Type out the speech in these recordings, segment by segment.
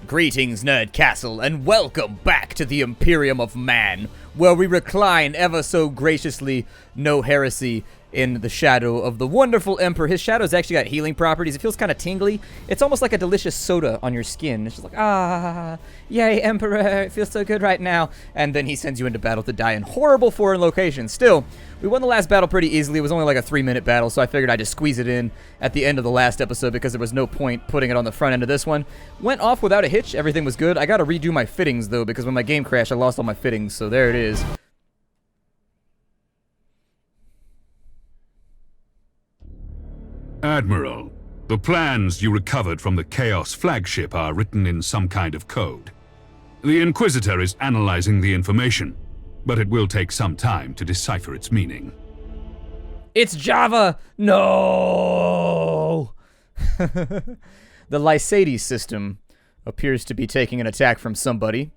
Greetings, Nerd Castle, and welcome back to the Imperium of Man, where we recline ever so graciously, no heresy, in the shadow of the wonderful Emperor. His shadow's actually got healing properties. It feels kind of tingly. It's almost like a delicious soda on your skin. It's just like, ah, yay, Emperor, it feels so good right now. And then he sends you into battle to die in horrible foreign locations. Still, we won the last battle pretty easily. It was only like a 3-minute battle, so I figured I'd just squeeze it in at the end of the last episode because there was no point putting it on the front end of this one. Went off without a hitch. Everything was good. I got to redo my fittings, though, because when my game crashed, I lost all my fittings, so there it is. Admiral, the plans you recovered from the Chaos flagship are written in some kind of code. The Inquisitor is analyzing the information, but it will take some time to decipher its meaning. It's Java! No! The Lysades system appears to be taking an attack from somebody.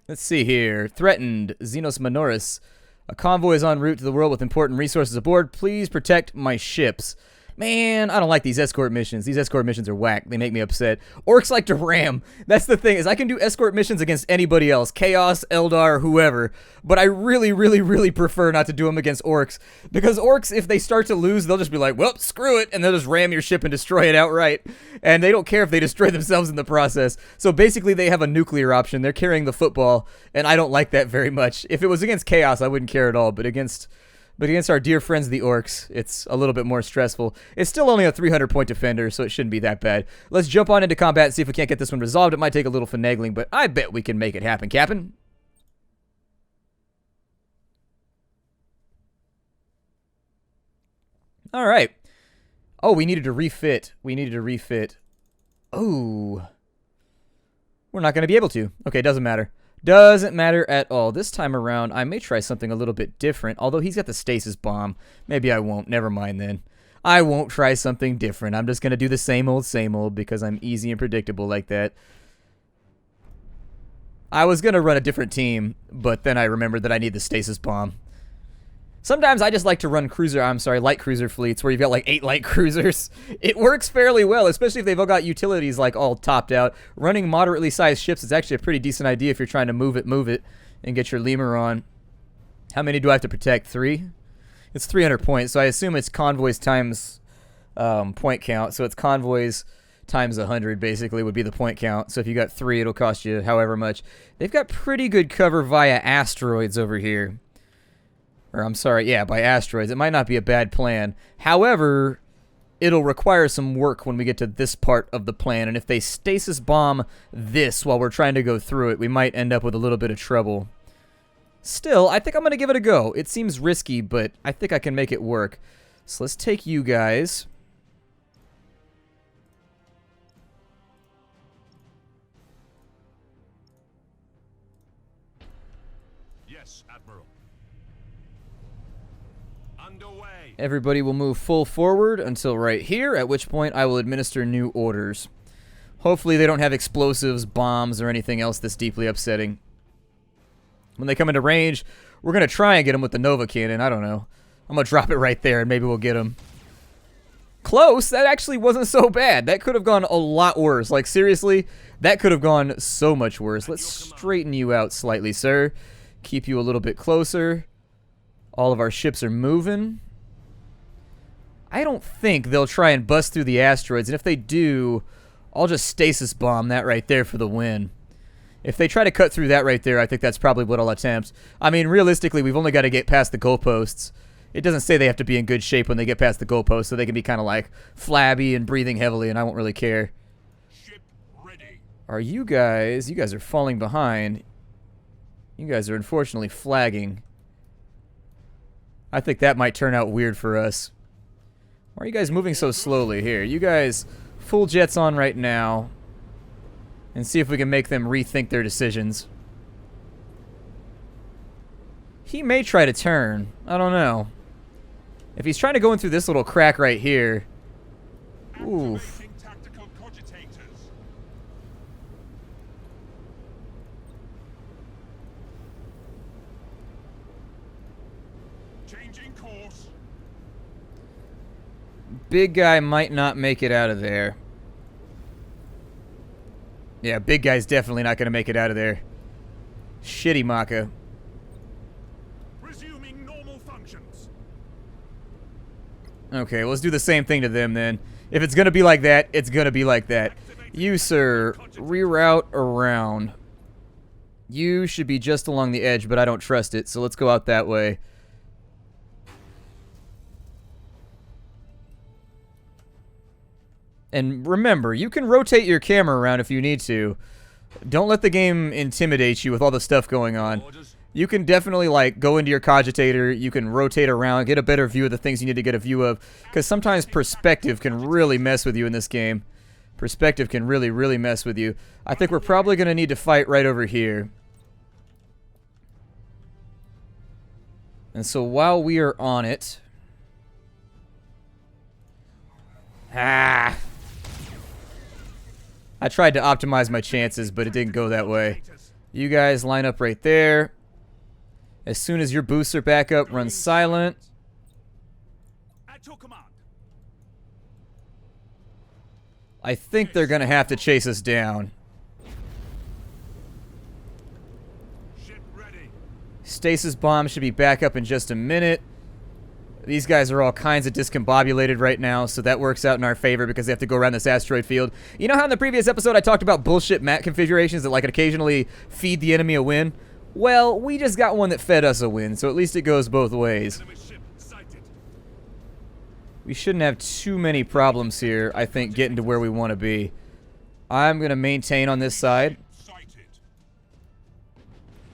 Let's see here. Threatened. Xenos Minoris. A convoy is en route to the world with important resources aboard. Please protect my ships. Man, I don't like these escort missions. These escort missions are whack. They make me upset. Orcs like to ram. That's the thing, is I can do escort missions against anybody else. Chaos, Eldar, whoever. But I really prefer not to do them against orcs. Because orcs, if they start to lose, they'll just be like, well, screw it. And they'll just ram your ship and destroy it outright. And they don't care if they destroy themselves in the process. So basically, they have a nuclear option. They're carrying the football. And I don't like that very much. If it was against Chaos, I wouldn't care at all. But against our dear friends, the orcs, it's a little bit more stressful. It's still only a 300-point defender, so it shouldn't be that bad. Let's jump on into combat and see if we can't get this one resolved. It might take a little finagling, but I bet we can make it happen, Captain. All right. Oh, we needed to refit. Oh. We're not going to be able to. Okay, doesn't matter. Doesn't matter at all. This time around, I may try something a little bit different, although he's got the stasis bomb. Maybe I won't. Never mind then. I won't try something different. I'm just going to do the same old because I'm easy and predictable like that. I was going to run a different team, but then I remembered that I need the stasis bomb. Sometimes I just like to run light cruiser fleets where you've got like 8 light cruisers. It works fairly well, especially if they've all got utilities like all topped out. Running moderately sized ships is actually a pretty decent idea if you're trying to move it, and get your lemur on. How many do I have to protect? 3? It's 300 points, so I assume it's convoys times point count. So it's convoys times 100 basically would be the point count. So if you got 3, it'll cost you however much. They've got pretty good cover via asteroids over here. Or I'm sorry, yeah, by asteroids. It might not be a bad plan. However, it'll require some work when we get to this part of the plan. And if they stasis bomb this while we're trying to go through it, we might end up with a little bit of trouble. Still, I think I'm going to give it a go. It seems risky, but I think I can make it work. So let's take you guys. Yes, Admiral. Underway. Everybody will move full forward until right here, at which point I will administer new orders. Hopefully they don't have explosives, bombs, or anything else that's deeply upsetting. When they come into range, we're going to try and get them with the Nova Cannon. I don't know. I'm going to drop it right there and maybe we'll get them. Close. That actually wasn't so bad. That could have gone a lot worse. Like, seriously, that could have gone so much worse. Let's straighten you out slightly, sir. Keep you a little bit closer. All of our ships are moving. I don't think they'll try and bust through the asteroids, and if they do, I'll just stasis bomb that right there for the win. If they try to cut through that right there, I think that's probably what I'll attempt. I mean, realistically, we've only got to get past the goalposts. It doesn't say they have to be in good shape when they get past the goalposts, so they can be kind of like flabby and breathing heavily, and I won't really care. Ship ready. Are you guys are falling behind. You guys are unfortunately flagging. I think that might turn out weird for us. Why are you guys moving so slowly here? You guys, full jets on right now. And see if we can make them rethink their decisions. He may try to turn. I don't know. If he's trying to go in through this little crack right here. Oof. Changing course. Big guy might not make it out of there. Yeah, big guy's definitely not going to make it out of there. Shitty Maka. Resuming normal functions. Okay, let's do the same thing to them then. If it's going to be like that, it's going to be like that. You, sir, reroute around. You should be just along the edge, but I don't trust it, so let's go out that way. And remember, you can rotate your camera around if you need to. Don't let the game intimidate you with all the stuff going on. You can definitely, like, go into your cogitator, you can rotate around, get a better view of the things you need to get a view of, because sometimes perspective can really mess with you in this game. Perspective can really, really mess with you. I think we're probably going to need to fight right over here. And so while we are on it... I tried to optimize my chances, but it didn't go that way. You guys line up right there. As soon as your boosts are back up, run silent. At your command. I think they're going to have to chase us down. Ship ready. Stasis bomb should be back up in just a minute. These guys are all kinds of discombobulated right now, so that works out in our favor because they have to go around this asteroid field. You know how in the previous episode I talked about bullshit map configurations that like occasionally feed the enemy a win? Well, we just got one that fed us a win, so at least it goes both ways. Enemy ship sighted. We shouldn't have too many problems here, I think, getting to where we want to be. I'm going to maintain on this side. Sighted.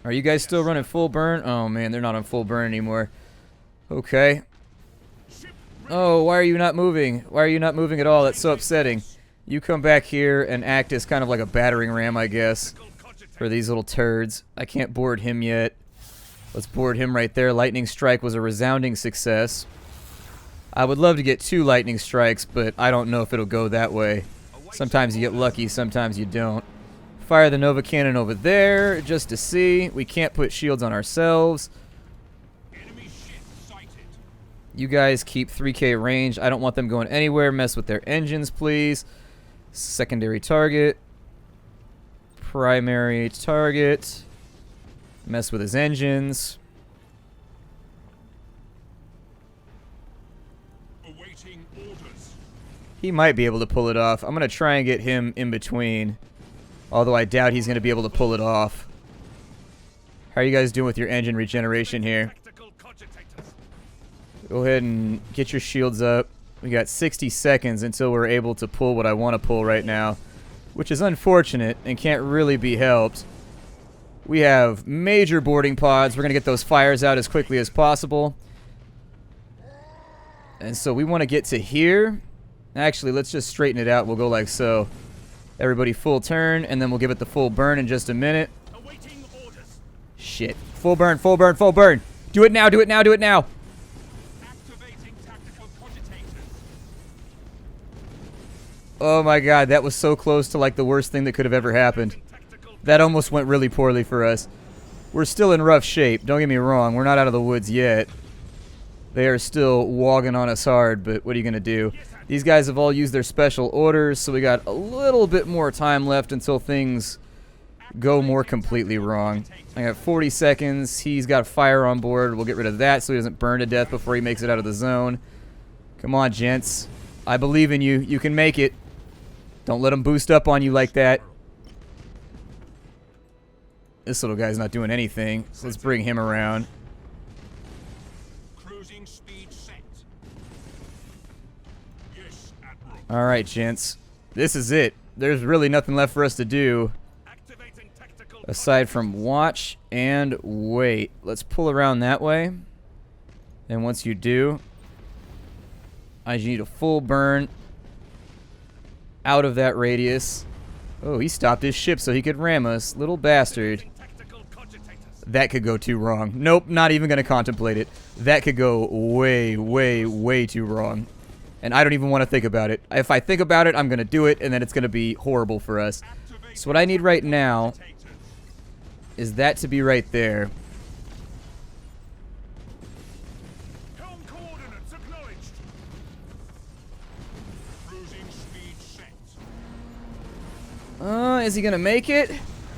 Are you guys still running full burn? Oh man, they're not on full burn anymore. Okay. Ship Oh, why are you not moving? Why are you not moving at all? That's so upsetting. You come back here and act as kind of like a battering ram, I guess, for these little turds. I can't board him yet. Let's board him right there. Lightning strike was a resounding success. I would love to get 2 lightning strikes, but I don't know if it'll go that way. Sometimes you get lucky, sometimes you don't. Fire the Nova Cannon over there, just to see. We can't put shields on ourselves. Enemy ship sighted. You guys keep 3K range. I don't want them going anywhere. Mess with their engines, please. Secondary target. Primary target. Mess with his engines. Awaiting orders. He might be able to pull it off. I'm going to try and get him in between. Although I doubt he's going to be able to pull it off. How are you guys doing with your engine regeneration here? Tactical cogitators. Go ahead and get your shields up. We got 60 seconds until we're able to pull what I want to pull right now, which is unfortunate and can't really be helped. We have major boarding pods. We're going to get those fires out as quickly as possible. And so we want to get to here. Actually, let's just straighten it out. We'll go like so. Everybody full turn, and then we'll give it the full burn in just a minute. Awaiting orders. Shit. Full burn, full burn, full burn. Do it now, do it now, do it now. Activating tactical cogitators. Oh my god, that was so close to like the worst thing that could have ever happened. That almost went really poorly for us. We're still in rough shape, don't get me wrong. We're not out of the woods yet. They are still wogging on us hard, but what are you going to do? These guys have all used their special orders, so we got a little bit more time left until things go more completely wrong. I got 40 seconds. He's got fire on board. We'll get rid of that so he doesn't burn to death before he makes it out of the zone. Come on, gents. I believe in you. You can make it. Don't let him boost up on you like that. This little guy's not doing anything, so let's bring him around. Cruising speed set. Yes, Admiral. Alright, gents. This is it. There's really nothing left for us to do Activating tactical aside from watch and wait. Let's pull around that way. And once you do, I need a full burn out of that radius. Oh, he stopped his ship so he could ram us. Little bastard. tactical cogitators. That could go too wrong. Nope, not even going to contemplate it. That could go way, way, way too wrong. And I don't even want to think about it. If I think about it, I'm going to do it, and then it's going to be horrible for us. So what I need right now is that to be right there. Helm coordinates acknowledged. Cruising speed set. Is he gonna make it?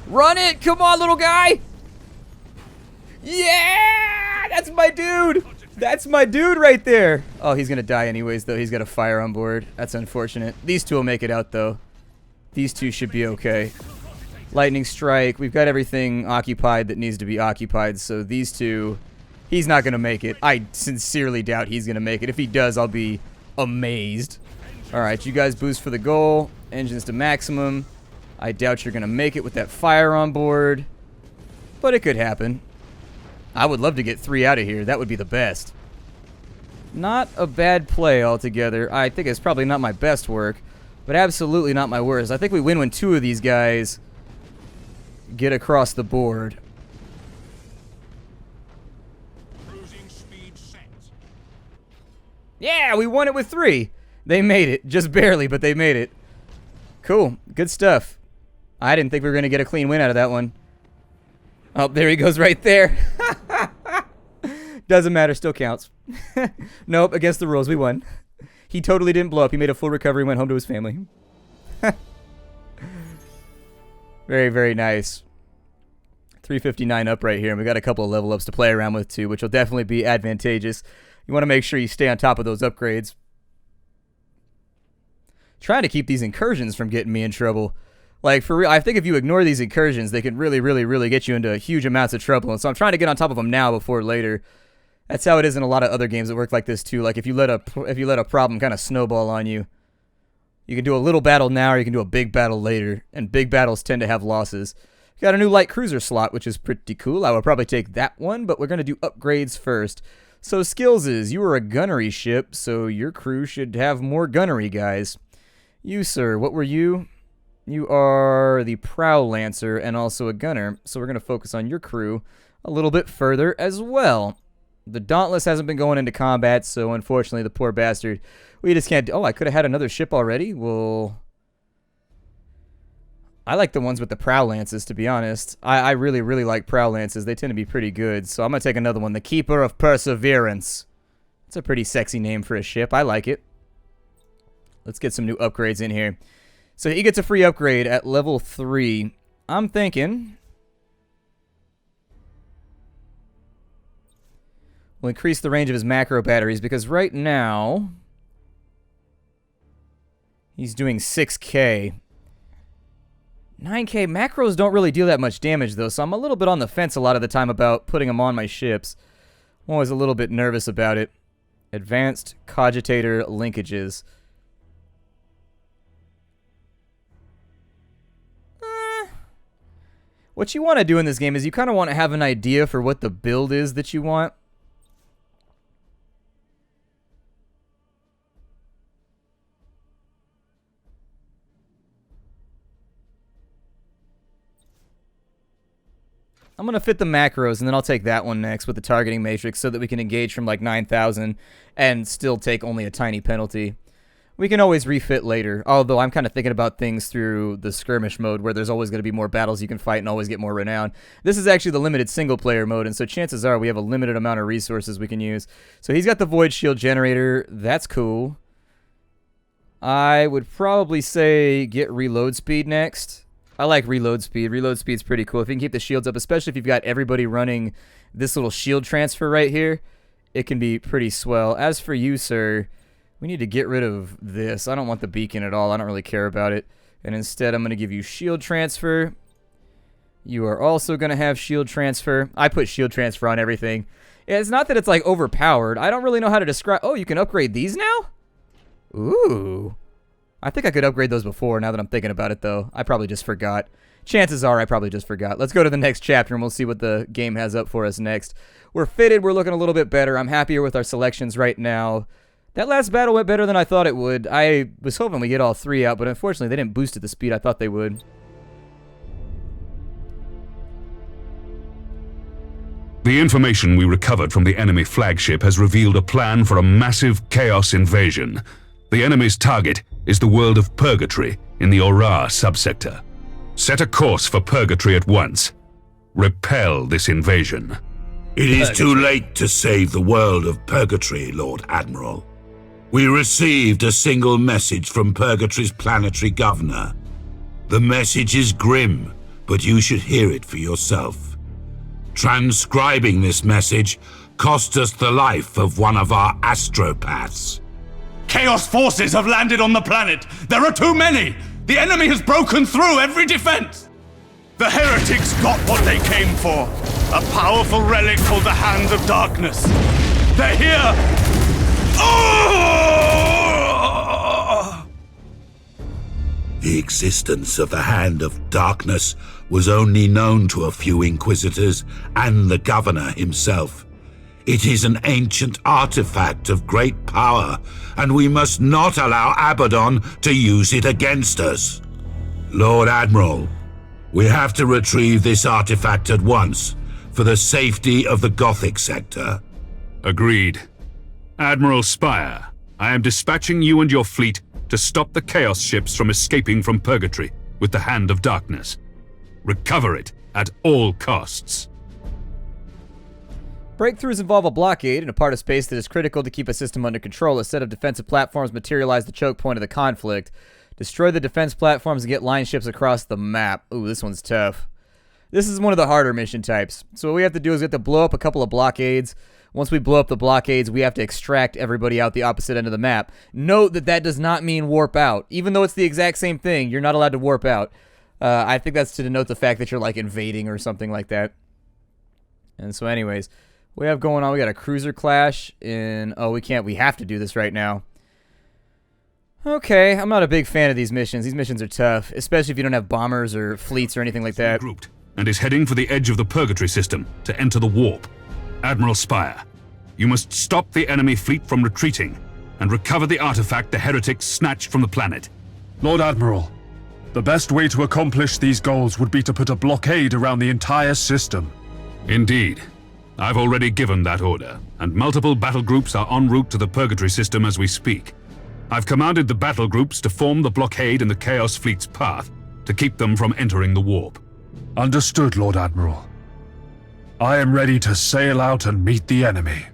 Run it! Come on, little guy! Yeah! That's my dude! That's my dude right there! Oh, he's gonna die anyways, though. He's got a fire on board. That's unfortunate. These two will make it out, though. These two should be okay. Lightning strike. We've got everything occupied that needs to be occupied, so these two... He's not gonna make it. I sincerely doubt he's gonna make it. If he does, I'll be amazed. Alright, you guys boost for the goal. Engines to maximum. I doubt you're gonna make it with that fire on board. But it could happen. I would love to get 3 out of here. That would be the best. Not a bad play altogether. I think it's probably not my best work, but absolutely not my worst. I think we win when 2 of these guys get across the board. Cruising speed set. Yeah, we won it with 3. They made it. Just barely, but they made it. Cool. Good stuff. I didn't think we were going to get a clean win out of that one. Oh, there he goes right there. Doesn't matter. Still counts. Nope, against the rules. We won. He totally didn't blow up. He made a full recovery and went home to his family. Very, very nice. 359 up right here. And we got a couple of level ups to play around with, too, which will definitely be advantageous. You want to make sure you stay on top of those upgrades. Trying to keep these incursions from getting me in trouble. Like, for real, I think if you ignore these incursions, they can really, really, really get you into huge amounts of trouble. And so I'm trying to get on top of them now before later. That's how it is in a lot of other games that work like this, too. Like, if you let a problem kind of snowball on you, you can do a little battle now or you can do a big battle later. And big battles tend to have losses. Got a new light cruiser slot, which is pretty cool. I would probably take that one, but we're going to do upgrades first. So skills is, you are a gunnery ship, so your crew should have more gunnery guys. You, sir, what were you? You are the Prow Lancer and also a gunner, so we're going to focus on your crew a little bit further as well. The Dauntless hasn't been going into combat, so unfortunately the poor bastard, we just can't... Oh, I could have had another ship already? Well... I like the ones with the Prow Lances, to be honest. I really, really like Prow Lances. They tend to be pretty good, so I'm going to take another one. The Keeper of Perseverance. It's a pretty sexy name for a ship. I like it. Let's get some new upgrades in here. So he gets a free upgrade at level 3. I'm thinking we'll increase the range of his macro batteries because right now he's doing 6K. 9K macros don't really deal that much damage though, so I'm a little bit on the fence a lot of the time about putting them on my ships. I'm always a little bit nervous about it. Advanced cogitator linkages. What you want to do in this game is you kind of want to have an idea for what the build is that you want. I'm going to fit the macros, and then I'll take that one next with the targeting matrix so that we can engage from like 9,000 and still take only a tiny penalty. We can always refit later, although I'm kind of thinking about things through the skirmish mode where there's always going to be more battles you can fight and always get more renown. This is actually the limited single-player mode, and so chances are we have a limited amount of resources we can use. So he's got the Void Shield Generator. That's cool. I would probably say get Reload Speed next. I like Reload Speed. Reload Speed's pretty cool. If you can keep the shields up, especially if you've got everybody running this little shield transfer right here, it can be pretty swell. As for you, sir... We need to get rid of this. I don't want the beacon at all. I don't really care about it. And instead, I'm going to give you shield transfer. You are also going to have shield transfer. I put shield transfer on everything. It's not that it's like overpowered. I don't really know how to describe... Oh, you can upgrade these now? Ooh. I think I could upgrade those before now that I'm thinking about it, though. I probably just forgot. Chances are I probably just forgot. Let's go to the next chapter and we'll see what the game has up for us next. We're fitted. We're looking a little bit better. I'm happier with our selections right now. That last battle went better than I thought it would. I was hoping we get all 3 out, but unfortunately they didn't boost at the speed I thought they would. The information we recovered from the enemy flagship has revealed a plan for a massive chaos invasion. The enemy's target is the world of Purgatory in the ORKS subsector. Set a course for Purgatory at once. Repel this invasion. It is too late to save the world of Purgatory, Lord Admiral. We received a single message from Purgatory's planetary governor. The message is grim, but you should hear it for yourself. Transcribing this message cost us the life of one of our astropaths. Chaos forces have landed on the planet. There are too many. The enemy has broken through every defense. The heretics got what they came for. A powerful relic called the Hand of Darkness. They're here. Oh! The existence of the Hand of Darkness was only known to a few Inquisitors and the Governor himself. It is an ancient artifact of great power, and we must not allow Abaddon to use it against us. Lord Admiral, we have to retrieve this artifact at once, for the safety of the Gothic sector. Agreed. Admiral Spire, I am dispatching you and your fleet to stop the Chaos ships from escaping from Purgatory with the Hand of Darkness. Recover it at all costs. Breakthroughs involve a blockade in a part of space that is critical to keep a system under control. A set of defensive platforms materialize the choke point of the conflict. Destroy the defense platforms and get line ships across the map. Ooh, this one's tough. This is one of the harder mission types. So what we have to do is we have to blow up a couple of blockades. Once we blow up the blockades, we have to extract everybody out the opposite end of the map. Note that that does not mean warp out. Even though it's the exact same thing, you're not allowed to warp out. I think that's to denote the fact that you're like invading or something like that. And so anyways, we have going on, we got a cruiser clash in, oh, we have to do this right now. Okay, I'm not a big fan of these missions. These missions are tough, especially if you don't have bombers or fleets or anything like that. Grouped and is heading for the edge of the Purgatory system to enter the warp. Admiral Spire, you must stop the enemy fleet from retreating and recover the artifact the heretics snatched from the planet. Lord Admiral, the best way to accomplish these goals would be to put a blockade around the entire system. Indeed. I've already given that order, and multiple battle groups are en route to the Purgatory system as we speak. I've commanded the battle groups to form the blockade in the Chaos Fleet's path to keep them from entering the warp. Understood, Lord Admiral. I am ready to sail out and meet the enemy.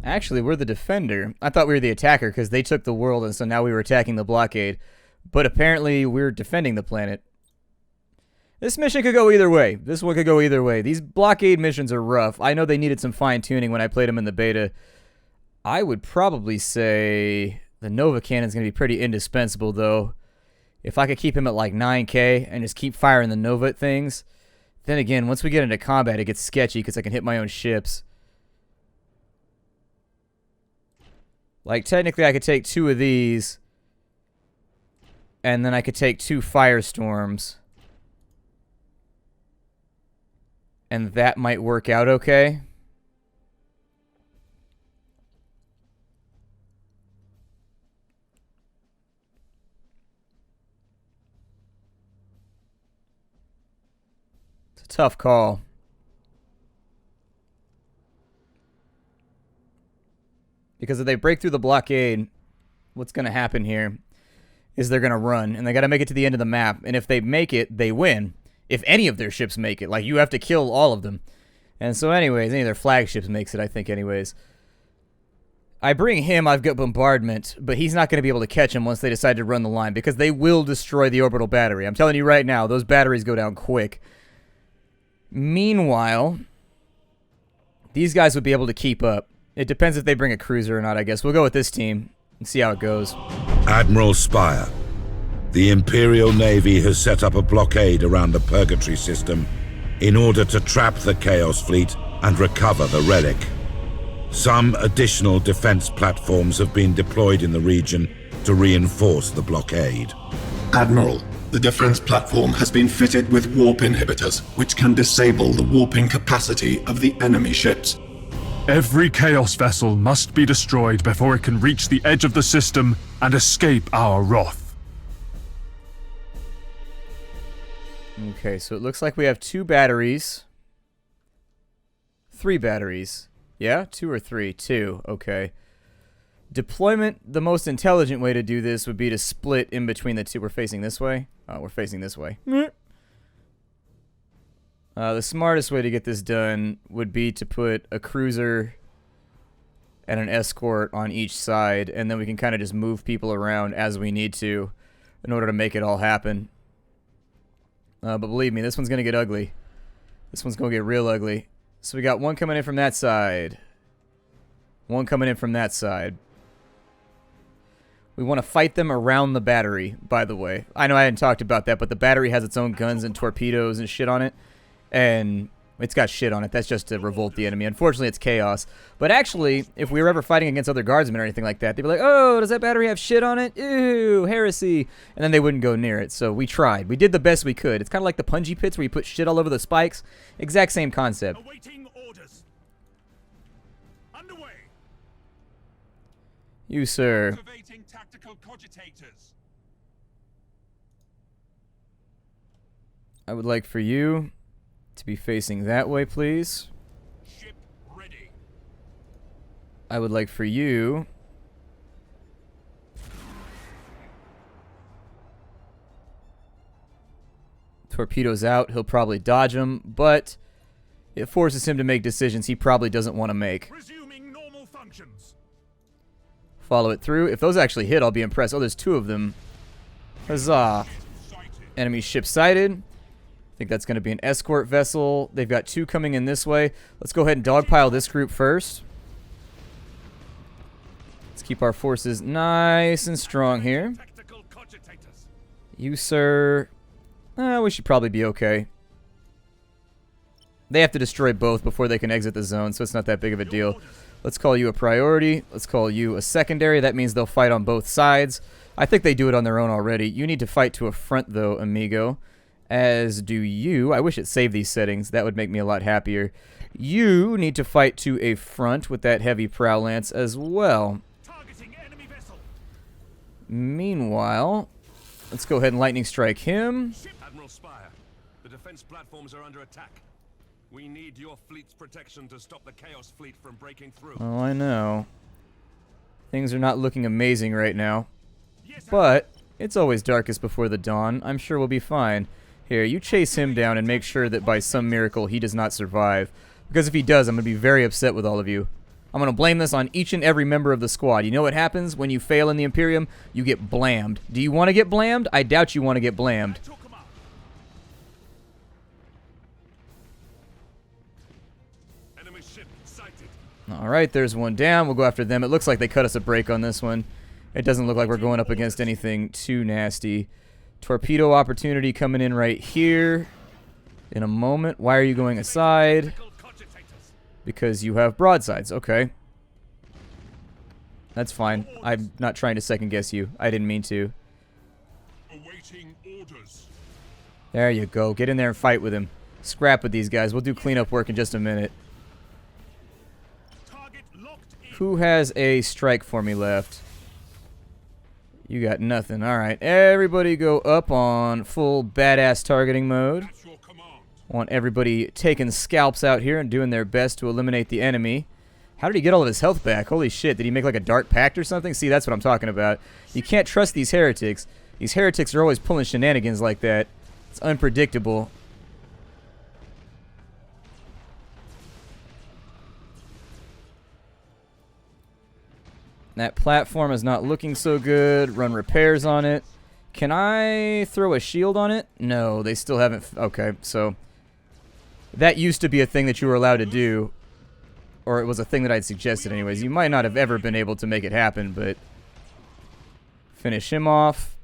Actually, we're the defender. I thought we were the attacker because they took the world, and so now we were attacking the blockade. But apparently, we're defending the planet. This mission could go either way. This one could go either way. These blockade missions are rough. I know they needed some fine-tuning when I played them in the beta. I would probably say the Nova Cannon's going to be pretty indispensable, though. If I could keep him at like 9k and just keep firing the Nova at things. Then again, once we get into combat, it gets sketchy because I can hit my own ships. Like, technically, I could take 2 of these. And then I could take 2 Firestorms. And that might work out okay. It's a tough call. Because if they break through the blockade, what's going to happen here is they're going to run. And they got to make it to the end of the map. And if they make it, they win. If any of their ships make it. Like, you have to kill all of them. And so anyways, any of their flagships makes it, I think, anyways. I bring him, I've got bombardment, but he's not going to be able to catch him once they decide to run the line, because they will destroy the orbital battery. I'm telling you right now, those batteries go down quick. Meanwhile, these guys would be able to keep up. It depends if they bring a cruiser or not, I guess. We'll go with this team and see how it goes. Admiral Spire, the Imperial Navy has set up a blockade around the Purgatory system in order to trap the Chaos Fleet and recover the relic. Some additional defense platforms have been deployed in the region to reinforce the blockade. Admiral, the defense platform has been fitted with warp inhibitors, which can disable the warping capacity of the enemy ships. Every Chaos vessel must be destroyed before it can reach the edge of the system and escape our wrath. Okay, so it looks like we have 2 batteries. 3 batteries. Yeah, 2 or 3? 2, okay. Deployment, the most intelligent way to do this would be to split in between the 2. We're facing this way? Oh, we're facing this way. The smartest way to get this done would be to put a cruiser and an escort on each side, and then we can kind of just move people around as we need to. in order to make it all happen. But believe me, this one's going to get ugly. This one's going to get real ugly. So we got one coming in from that side. One coming in from that side. We want to fight them around the battery, by the way. I know I hadn't talked about that, but the battery has its own guns and torpedoes and shit on it. And it's got shit on it. That's just to revolt the enemy. Unfortunately, it's chaos. But actually, if we were ever fighting against other guardsmen or anything like that, they'd be like, oh, does that battery have shit on it? Ew, heresy. And then they wouldn't go near it. So we tried. We did the best we could. It's kind of like the punji pits where you put shit all over the spikes. Exact same concept. Awaiting orders. Underway. You, sir. Activating tactical cogitators. I would like for you to be facing that way, please. Ship ready. I would like for you torpedoes out. He'll probably dodge them, but it forces him to make decisions he probably doesn't want to make. Resuming normal functions. Follow it through. If those actually hit, I'll be impressed. Oh, there's two of them. Huzzah. Sighted. Enemy ship sighted. I think that's going to be an escort vessel. They've got two coming in this way. Let's go ahead and dogpile this group first. Let's keep our forces nice and strong here. Tactical cogitators. You, sir. We should probably be okay. They have to destroy both before they can exit the zone, so it's not that big of a deal. Let's call you a priority. Let's call you a secondary. That means they'll fight on both sides. I think they do it on their own already. You need to fight to a front, though, amigo. As do you. I wish it saved these settings. That would make me a lot happier. You need to fight to a front with that heavy prow lance as well. Targeting enemy vessel. Meanwhile, let's go ahead and lightning strike him. Admiral Spire, the defense platforms are under attack. We need your fleet's protection to stop the Chaos Fleet from breaking through. Oh, I know. Things are not looking amazing right now. But it's always darkest before the dawn. I'm sure we'll be fine. Here, you chase him down and make sure that by some miracle he does not survive. Because if he does, I'm going to be very upset with all of you. I'm going to blame this on each and every member of the squad. You know what happens when you fail in the Imperium? You get blamed. Do you want to get blamed? I doubt you want to get blamed. Enemy ship sighted. Alright, there's one down. We'll go after them. It looks like they cut us a break on this one. It doesn't look like we're going up against anything too nasty. Torpedo opportunity coming in right here in a moment. Why are you going aside? Because you have broadsides. Okay. That's fine. I'm not trying to second guess you. I didn't mean to. Awaiting orders. There you go. Get in there and fight with him. Scrap with these guys. We'll do cleanup work in just a minute. Target locked in. Who has a strike for me left? You got nothing. Alright. Everybody go up on full badass targeting mode. That's your command. Want everybody taking scalps out here and doing their best to eliminate the enemy. How did he get all of his health back? Holy shit. Did he make like a dark pact or something? See, that's what I'm talking about. You can't trust these heretics. These heretics are always pulling shenanigans like that. It's unpredictable. That platform is not looking so good. Run repairs on it. Can I throw a shield on it? No, they still haven't. Okay, so that used to be a thing that you were allowed to do. Or it was a thing that I'd suggested anyways. You might not have ever been able to make it happen, but finish him off.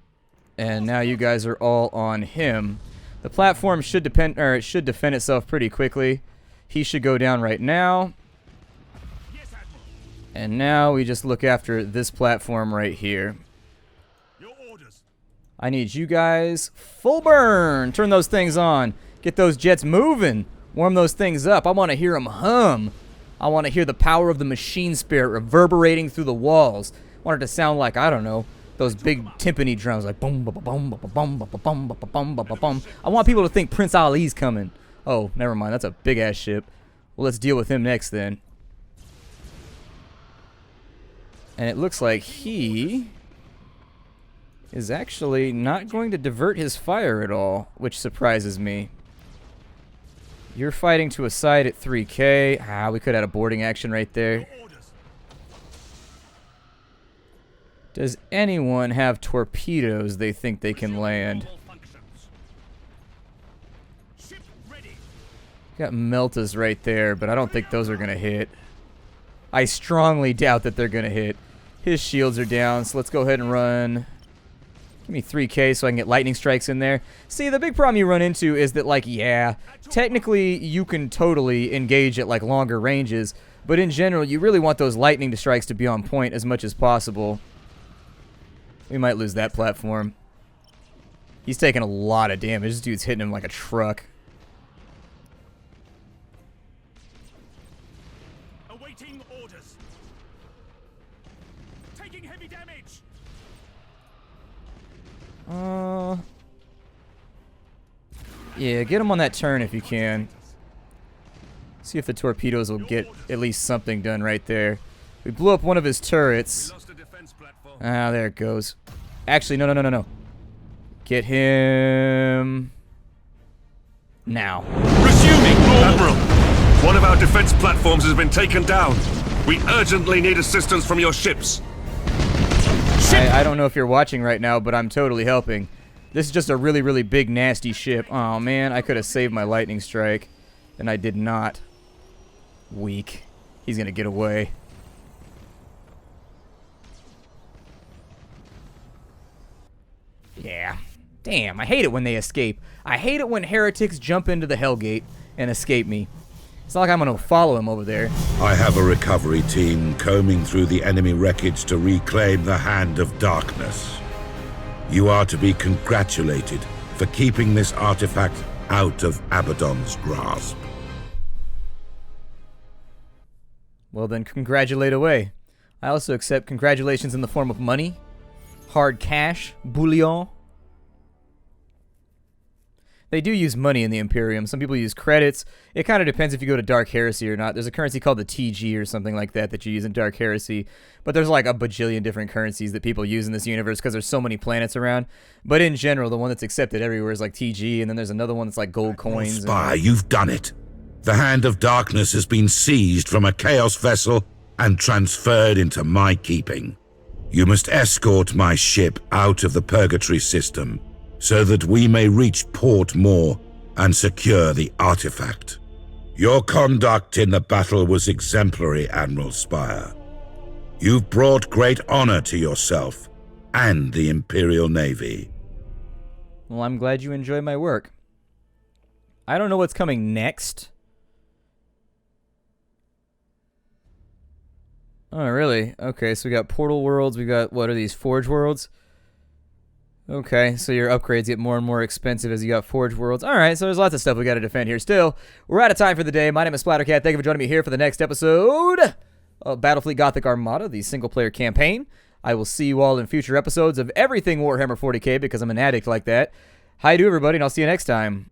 And now you guys are all on him. The platform should defend itself pretty quickly. He should go down right now. And now we just look after this platform right here. Your orders. I need you guys full burn. Turn those things on. Get those jets moving. Warm those things up. I want to hear them hum. I want to hear the power of the machine spirit reverberating through the walls. I want it to sound like, I don't know, those big timpani drums like boom, ba, ba, boom, ba, ba, boom, ba, ba, boom, ba, ba, boom, ba, ba, boom. I want people to think Prince Ali's coming. Oh, never mind. That's a big ass ship. Well, let's deal with him next then. And it looks like he is actually not going to divert his fire at all, which surprises me. You're fighting to a side at 3K. Ah, we could have had a boarding action right there. Does anyone have torpedoes they think they can land? Got Meltas right there, but I don't think those are going to hit. I strongly doubt that they're going to hit. His shields are down, so let's go ahead and run. Give me 3K so I can get lightning strikes in there. See, the big problem you run into is that, like, yeah, technically you can totally engage at, like, longer ranges, but in general, you really want those lightning strikes to be on point as much as possible. We might lose that platform. He's taking a lot of damage. This dude's hitting him like a truck. Awaiting orders. Taking heavy damage. Yeah, get him on that turn if you can. See if the torpedoes will get at least something done right there. We blew up one of his turrets. Ah, there it goes. Actually, no. Get him now. Resuming. Admiral, one of our defense platforms has been taken down. We urgently need assistance from your ships. I don't know if you're watching right now, but I'm totally helping. This is just a really, really big, nasty ship. Oh, man, I could have saved my lightning strike, and I did not. Weak. He's going to get away. Yeah. Damn, I hate it when they escape. I hate it when heretics jump into the Hellgate and escape me. It's not like I'm going to follow him over there. I have a recovery team combing through the enemy wreckage to reclaim the Hand of Darkness. You are to be congratulated for keeping this artifact out of Abaddon's grasp. Well then, congratulate away. I also accept congratulations in the form of money, hard cash, bullion. They do use money in the Imperium. Some people use credits. It kind of depends if you go to Dark Heresy or not. There's a currency called the TG or something like that that you use in Dark Heresy. But there's like a bajillion different currencies that people use in this universe because there's so many planets around. But in general, the one that's accepted everywhere is like TG, and then there's another one that's like gold coins. Spy, you've done it. The Hand of Darkness has been seized from a Chaos vessel and transferred into my keeping. You must escort my ship out of the Purgatory system so that we may reach Port MOAR and secure the artifact. Your conduct in the battle was exemplary, Admiral Spire. You've brought great honor to yourself and the Imperial Navy. Well, I'm glad you enjoy my work. I don't know what's coming next. Oh, really? Okay, so we got Portal Worlds. We got, what are these, Forge Worlds? Okay, so your upgrades get more and more expensive as you got Forge Worlds. Alright, so there's lots of stuff we got to defend here. Still, we're out of time for the day. My name is Splattercat. Thank you for joining me here for the next episode of Battlefleet Gothic Armada, the single-player campaign. I will see you all in future episodes of everything Warhammer 40k because I'm an addict like that. Hi to everybody, and I'll see you next time.